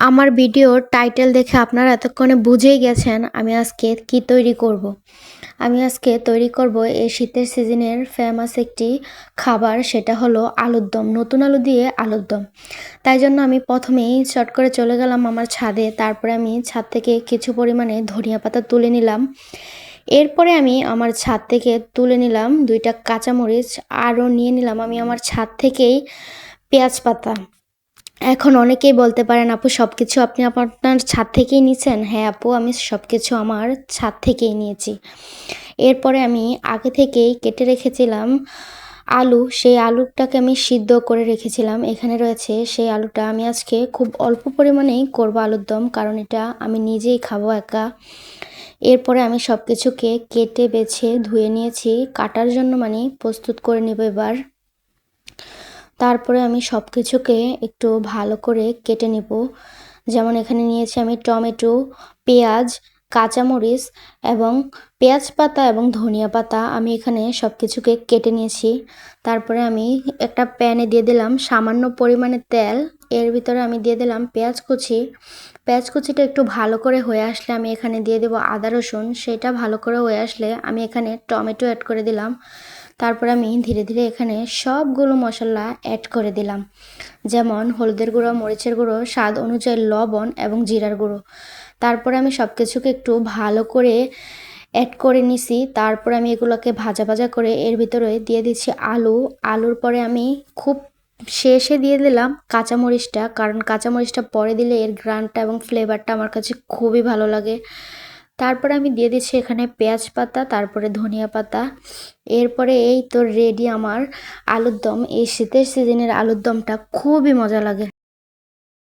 আমার ভিডিওর টাইটেল দেখে আপনারা এতক্ষণে বুঝেই গেছেন আমি আজকে কি তৈরি করব। আমি আজকে তৈরি করব এই শীতের সিজনের ফেমাস একটি খাবার, সেটা হলো আলুর দম, নতুন আলু দিয়ে আলুর দম। তাই জন্য আমি প্রথমেই চট করে চলে গেলাম আমার ছাদে। তারপরে আমি ছাদ থেকে কিছু পরিমাণে ধনিয়া পাতা তুলে নিলাম। এরপরে আমি আমার ছাদ থেকে তুলে নিলাম 2টা কাঁচামরিচ, আরও নিয়ে নিলাম আমি আমার ছাদ থেকেই পেঁয়াজ পাতা। এখন অনেকেই বলতে পারেন, আপু সবকিছু আপনি আপনার ছাদ থেকেই নিয়েছেন? হ্যাঁ আপু, আমি সবকিছু আমার ছাদ থেকেই নিয়েছি। এরপরে আমি আগে থেকেই কেটে রেখেছিলাম আলু, সেই আলুটাকে আমি সিদ্ধ করে রেখেছিলাম। এখানে রয়েছে সেই আলুটা। আমি আজকে খুব অল্প পরিমাণেই করবো আলুর দম, কারণ এটা আমি নিজেই খাবো একা। এরপরে আমি সব কিছুকে কেটে বেছে ধুয়ে নিয়েছি, কাটার জন্য মানে প্রস্তুত করে নেব এবার। তারপরে আমি সব কিছুকে একটু ভালো করে কেটে নেব। যেমন এখানে নিয়েছি আমি টমেটো, পেঁয়াজ, কাঁচামরিচ এবং পেঁয়াজ পাতা এবং ধনিয়া পাতা। আমি এখানে সব কিছুকে কেটে নিয়েছি। তারপরে আমি একটা প্যানে দিয়ে দিলাম সামান্য পরিমাণে তেল। এর ভিতরে আমি দিয়ে দিলাম পেঁয়াজ কুচি। পেঁয়াজ কুচিটা একটু ভালো করে হয়ে আসলে আমি এখানে দিয়ে দেবো আদা রসুন। সেটা ভালো করে হয়ে আসলে আমি এখানে টমেটো অ্যাড করে দিলাম। তারপর আমি ধীরে ধীরে এখানে সবগুলো মশলা অ্যাড করে দিলাম, যেমন হলুদের গুঁড়ো, মরিচের গুঁড়ো, স্বাদ অনুযায়ী লবণ এবং জিরার গুঁড়ো। তারপরে আমি সব কিছুকে একটু ভালো করে অ্যাড করে নিছি। তারপরে আমি এগুলোকে ভাজা ভাজা করে এর ভিতরে দিয়ে দিচ্ছি আলু। আলুর পরে আমি খুব শেষে দিয়ে দিলাম কাঁচামরিচটা, কারণ কাঁচামরিচটা পরে দিলে এর ঘ্রাণটা এবং ফ্লেভারটা আমার কাছে খুবই ভালো লাগে। তারপরে আমি দিয়ে দিচ্ছি এখানে পেঁয়াজ পাতা, তারপরে ধনিয়া পাতা। এরপরে এই তো রেডি আমার আলুর দম। এই শীতের সিজনের আলুর দমটা খুবই মজা লাগে।